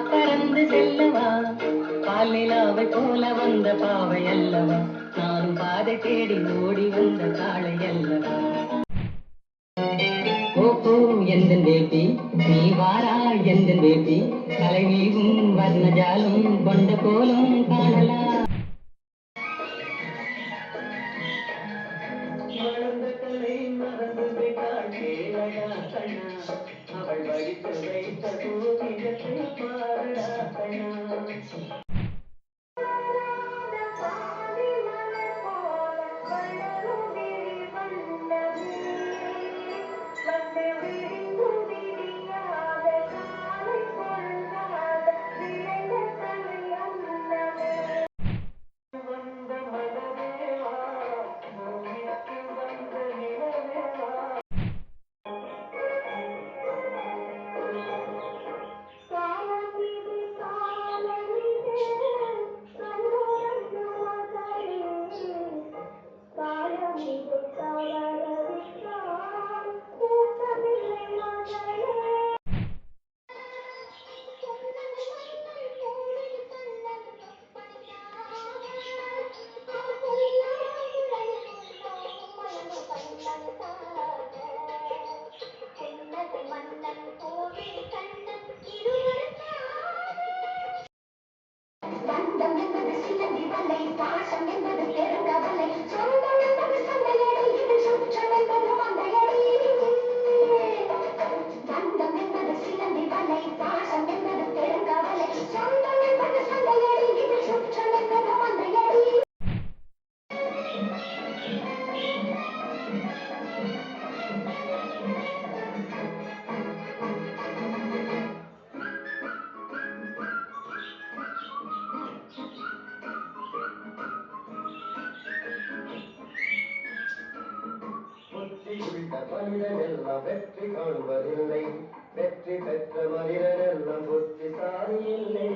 பறந்து செல்லவா பாலிலாவை போல வந்த பாவை அல்லவா நானும் பாதை தேடி ஓடி வந்த காளை அல்லவா ஓ எந்த பேட்டி நீ வாரா எந்த பேட்டி கலைவீகும் வர்ணஜாலும் கொண்ட போலும் காணலா மறந்து விட்டாள் கேளடா கண்ணா அவள் வடித்து வைத்த கோவிதத்தை பாரடா கண்ணா புத்தியுள்ள மனிதனெல்லாம் வெற்றி காண்பதில்லை வெற்றி பெற்ற மனிதனெல்லாம் புத்திசாலி இல்லை